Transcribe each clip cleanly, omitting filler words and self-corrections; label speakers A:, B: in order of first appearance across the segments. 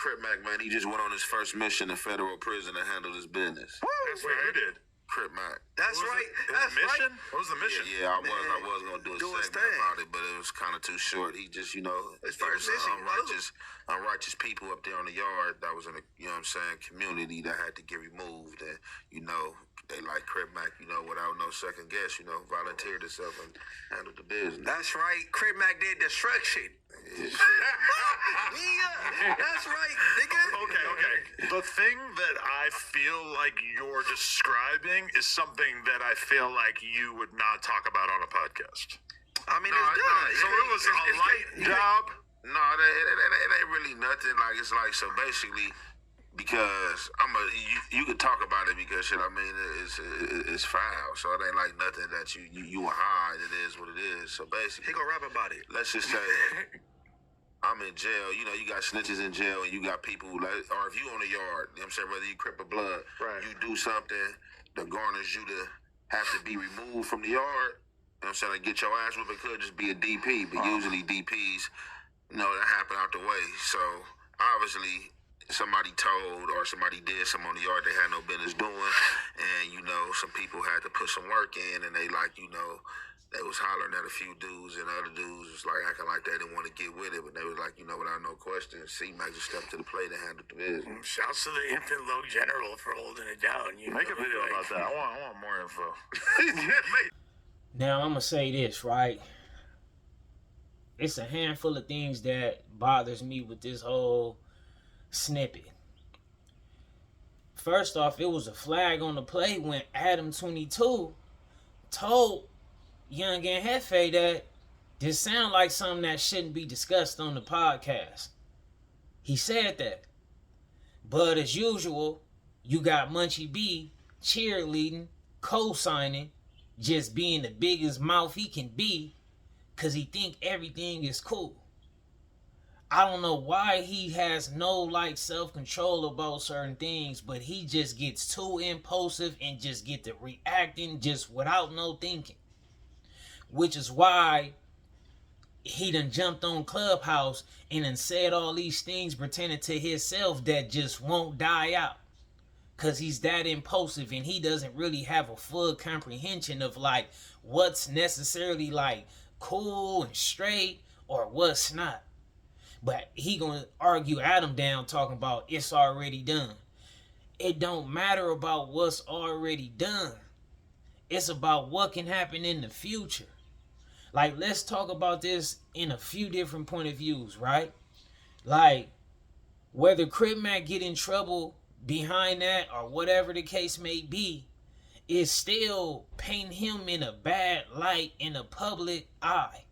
A: Crip Mac, man. He just went on his first mission in federal prison to handle his business.
B: That's right. Who did?
A: Crip Mac.
C: That's right. That's
B: mission?
C: right.
B: What was the mission?
A: Yeah, I was gonna do a segment about it, but it was kind of too short. He just, his
C: first mission,
A: unrighteous people up there on the yard that was in a, community that had to get removed, and they like Crip Mac, without no second guess, volunteered himself and handled the business.
C: That's right. Crip Mac did destruction. Yeah, that's right, nigga.
B: Okay. The thing that I feel like you're describing is something that I feel like you would not talk about on a podcast.
C: I mean, it's good.
B: So it was a light job?
A: No, it ain't really nothing. Like, it's like, so basically, because you could talk about it because it's foul. So it ain't like nothing that you will hide. It is what it is. So basically,
C: he gonna rap about it.
A: Let's just say I'm in jail. You got snitches in jail, and you got people like, or if you on the yard, whether you Crip or Blood,
B: right.
A: You do something that garners you to have to be removed from the yard. To get your ass whooped. It could just be a DP, but usually DPs, that happen out the way. So obviously, somebody told or somebody did something on the yard they had no business doing, and some people had to put some work in, and they they was hollering at a few dudes, and other dudes was like acting like they didn't want to get with it, but they was like, without no question, C-Mac just stepped to the plate and handled the business.
D: Shouts to the infant low general for holding it down.
B: Make a video about that. I want more info.
E: Now, I'm going to say this, right? It's a handful of things that bothers me with this whole snippet. First off, it was a flag on the play when Adam 22 told Young and Jefe that this sound like something that shouldn't be discussed on the podcast. He said that. But as usual, you got Munchie B cheerleading, co-signing, just being the biggest mouth he can be because he think everything is cool. I don't know why he has no self-control about certain things, but he just gets too impulsive and just get to reacting just without no thinking. Which is why he done jumped on Clubhouse and done said all these things pertaining to himself that just won't die out. Because he's that impulsive and he doesn't really have a full comprehension of what's necessarily cool and straight or what's not. But he gonna argue Adam down talking about it's already done. It don't matter about what's already done. It's about what can happen in the future. Let's talk about this in a few different point of views, right? Whether Crip Mac get in trouble behind that or whatever the case may be, is still painting him in a bad light in the public eye.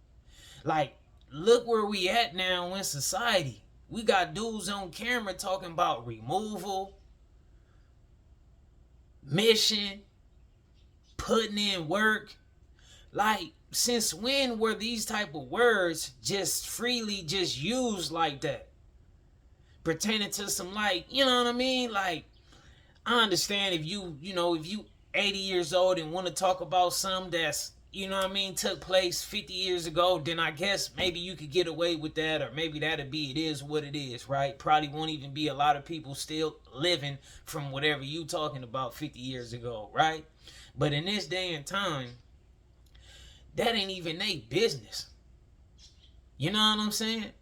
E: Look where we at now in society. We got dudes on camera talking about removal, mission, putting in work. Since when were these type of words just freely just used like that? Pertaining to some you know what I mean? I understand if you 80 years old and want to talk about something that's, took place 50 years ago, then I guess maybe you could get away with that, or maybe it is what it is, right? Probably won't even be a lot of people still living from whatever you talking about 50 years ago, right? But in this day and time, that ain't even their business. You know what I'm saying?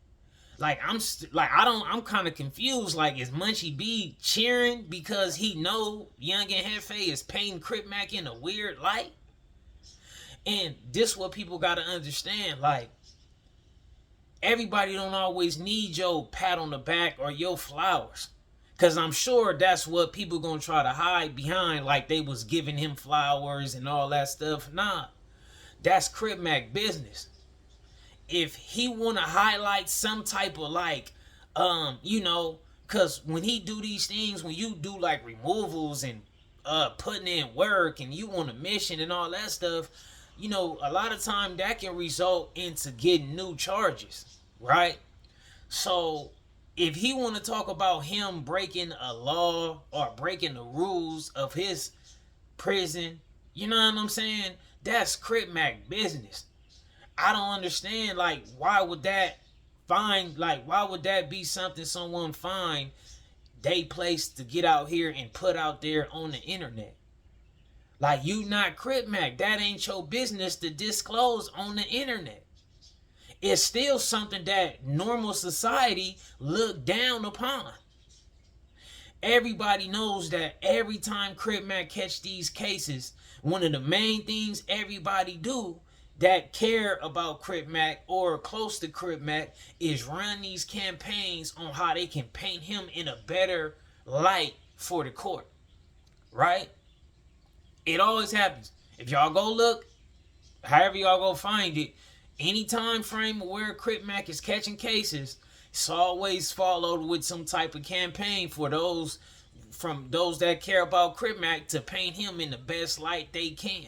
E: I'm kind of confused. Is Munchie B cheering because he know Young and Jefe is painting Crip Mac in a weird light? And this what people gotta understand. Everybody don't always need your pat on the back or your flowers. Cause I'm sure that's what people gonna try to hide behind, they was giving him flowers and all that stuff. Nah. That's Crip Mac business. If he want to highlight some type of because when he do these things, when you do removals and putting in work and you on a mission and all that stuff, a lot of time that can result into getting new charges, right? So if he want to talk about him breaking a law or breaking the rules of his prison, you know what I'm saying? That's Crip Mac business. I don't understand, why would that find, like, why would that be something someone find they place to get out here and put out there on the internet? Like, you not Crip Mac. That ain't your business to disclose on the internet. It's still something that normal society look down upon. Everybody knows that every time Crip Mac catch these cases, one of the main things everybody do that care about Crip Mac or close to Crip Mac is run these campaigns on how they can paint him in a better light for the court. Right? It always happens. If y'all go look, however y'all go find it, any time frame where Crip Mac is catching cases, it's always followed with some type of campaign for those that care about Crip Mac to paint him in the best light they can.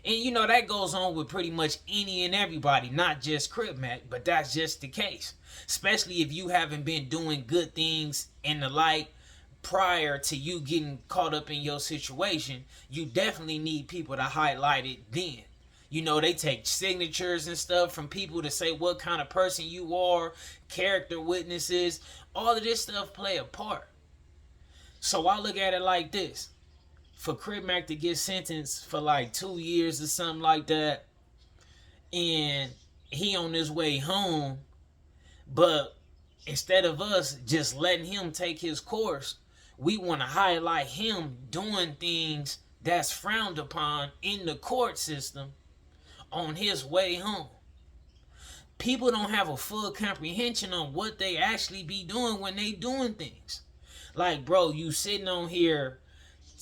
E: And you know that goes on with pretty much any and everybody, not just Crip Mac, but that's just the case. Especially if you haven't been doing good things in the light prior to you getting caught up in your situation, you definitely need people to highlight it then. You know, they take signatures and stuff from people to say what kind of person you are, character witnesses, all of this stuff play a part. So I look at it like this. For Crip Mac to get sentenced for like 2 years or something like that, and he on his way home, but instead of us just letting him take his course, we want to highlight him doing things that's frowned upon in the court system on his way home. People don't have a full comprehension on what they actually be doing when they doing things. Like, bro, you sitting on here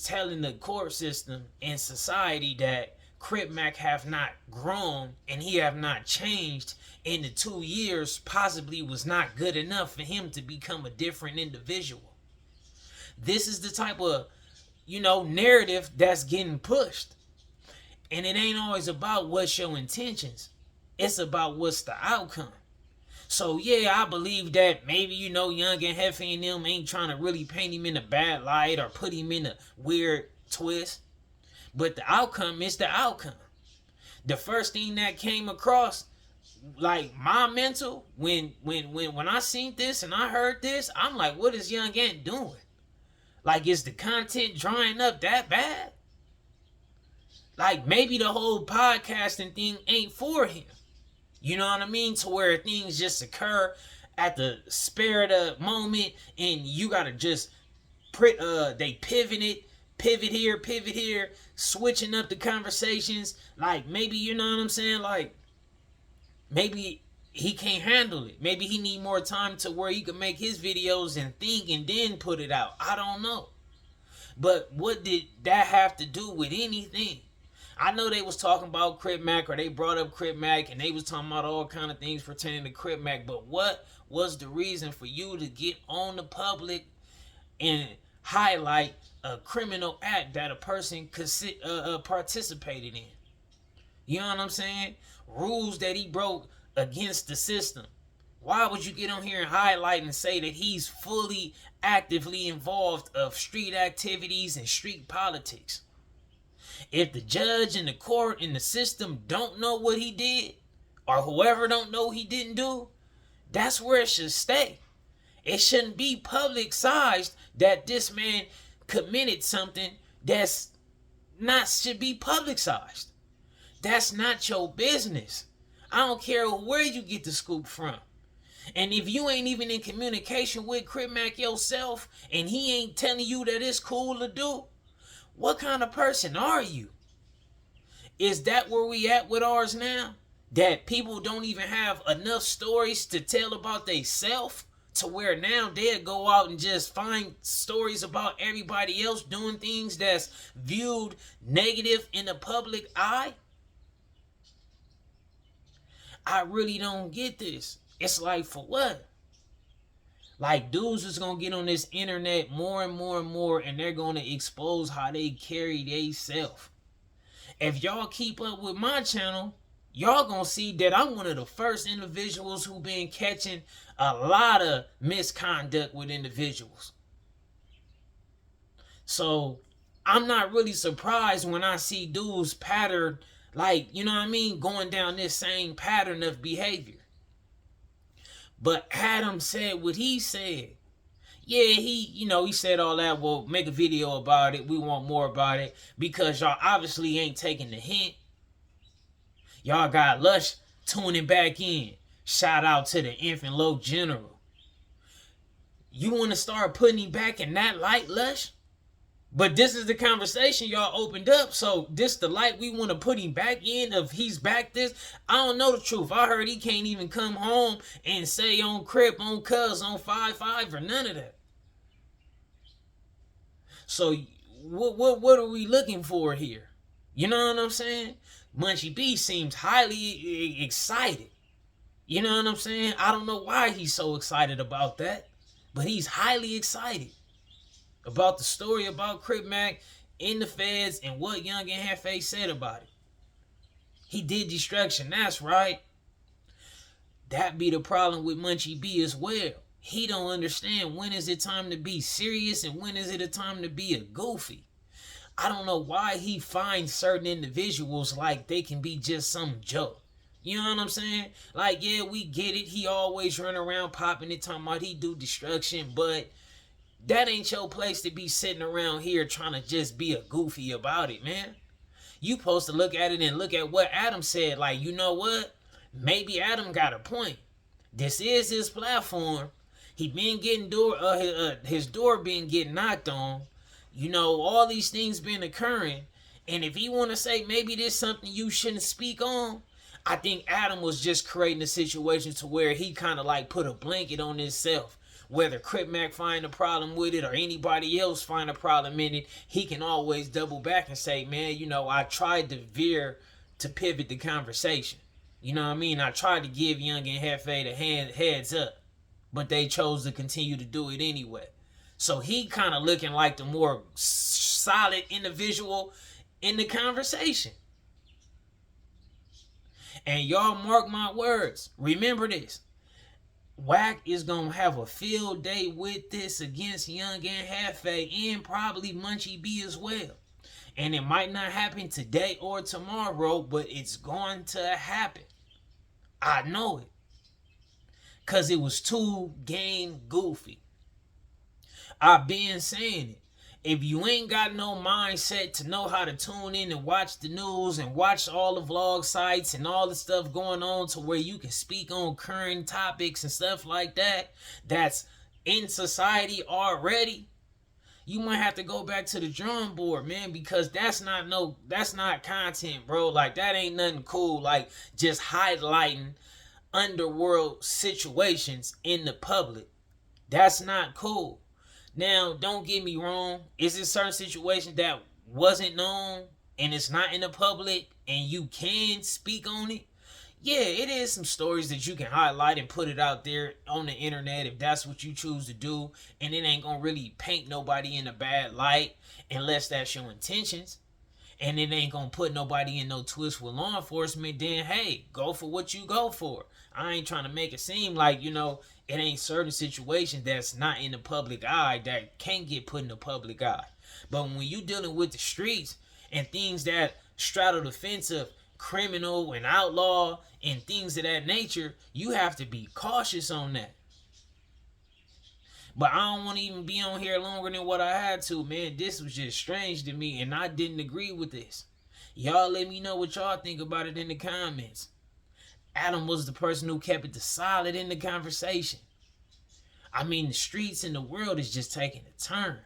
E: telling the court system and society that Crip Mac have not grown and he have not changed in the 2 years possibly was not good enough for him to become a different individual. This is the type of, narrative that's getting pushed. And it ain't always about what's your intentions. It's about what's the outcome. So yeah, I believe that maybe, Young and Jefe and them ain't trying to really paint him in a bad light or put him in a weird twist. But the outcome is the outcome. The first thing that came across, like my mental, when I seen this and I heard this, I'm like, what is Young Ant doing? Like, is the content drying up that bad? Like, maybe the whole podcasting thing ain't for him. You know what I mean? To where things just occur at the spare of the moment and you gotta just they pivot here, switching up the conversations. Like, maybe, you know what I'm saying? Like, maybe he can't handle it. Maybe he need more time to where he can make his videos and think and then put it out. I don't know. But what did that have to do with anything? I know they was talking about Crip Mac, or they brought up Crip Mac, and they was talking about all kind of things pertaining to Crip Mac. But what was the reason for you to get on the public and highlight a criminal act that a person participated in? You know what I'm saying? Rules that he broke against the system. Why would you get on here and highlight and say that he's fully actively involved of street activities and street politics? If the judge and the court and the system don't know what he did, or whoever don't know he didn't do, that's where it should stay. It shouldn't be publicized that this man committed something that's not should be publicized. That's not your business. I don't care where you get the scoop from. And if you ain't even in communication with Crip Mac yourself, and he ain't telling you that it's cool to do, what kind of person are you? Is that where we at with ours now? That people don't even have enough stories to tell about theyself, to where now they'll go out and just find stories about everybody else doing things that's viewed negative in the public eye? I really don't get this. It's like, for what? Like, dudes is gonna get on this internet more and more and more, and they're gonna expose how they carry theyself. If y'all keep up with my channel, y'all gonna see that I'm one of the first individuals who been catching a lot of misconduct with individuals. So I'm not really surprised when I see dudes pattern, like, you know what I mean, going down this same pattern of behavior. But Adam said what he said. Yeah, he said all that. Well, make a video about it. We want more about it. Because y'all obviously ain't taking the hint. Y'all got Lush tuning back in. Shout out to the infant low general. You want to start putting him back in that light, Lush? But this is the conversation y'all opened up. So this the light we want to put him back in. If he's back this, I don't know the truth. I heard he can't even come home and say on Crip, on Cuz, on 5-5 or none of that. So what are we looking for here? You know what I'm saying? Munchie B seems highly excited. You know what I'm saying? I don't know why he's so excited about that, but he's highly excited about the story about Crip Mac in the feds and what Young and Jefe said about it. He did destruction, that's right. That be the problem with Munchie B as well. He don't understand when is it time to be serious and when is it a time to be a goofy. I don't know why he finds certain individuals like they can be just some joke. You know what I'm saying? Like, yeah, we get it. He always run around popping it, talking about he do destruction, but that ain't your place to be sitting around here trying to just be a goofy about it, man. You supposed to look at it and look at what Adam said. Like, you know what? Maybe Adam got a point. This is his platform. He been getting his door been getting knocked on. You know, all these things been occurring. And if he want to say maybe there's something you shouldn't speak on, I think Adam was just creating a situation to where he kind of like put a blanket on himself. Whether Crip Mac find a problem with it or anybody else find a problem in it, he can always double back and say, man, you know, I tried to pivot the conversation. You know what I mean? I tried to give Young and Jefe the heads up, but they chose to continue to do it anyway. So he kind of looking like the more solid individual in the conversation. And y'all mark my words. Remember this. Wack is going to have a field day with this against Young and Jefe and probably Munchie B as well. And it might not happen today or tomorrow, but it's going to happen. I know it. Because it was too game goofy. I've been saying it. If you ain't got no mindset to know how to tune in and watch the news and watch all the vlog sites and all the stuff going on to where you can speak on current topics and stuff like that, that's in society already, you might have to go back to the drawing board, man, because that's not content, bro. Like, that ain't nothing cool. Like, just highlighting underworld situations in the public. That's not cool. Now, don't get me wrong. Is it certain situations that wasn't known and it's not in the public and you can speak on it? Yeah, it is some stories that you can highlight and put it out there on the internet if that's what you choose to do, and it ain't gonna really paint nobody in a bad light unless that's your intentions, and it ain't gonna put nobody in no twist with law enforcement. Then hey, go for what you go for. I ain't trying to make it seem like, you know, it ain't certain situations that's not in the public eye that can't get put in the public eye. But when you dealing with the streets and things that straddle the fence of criminal and outlaw and things of that nature, you have to be cautious on that. But I don't want to even be on here longer than what I had to, man. This was just strange to me, and I didn't agree with this. Y'all let me know what y'all think about it in the comments. Adam was the person who kept it solid in the conversation. I mean, the streets and the world is just taking a turn.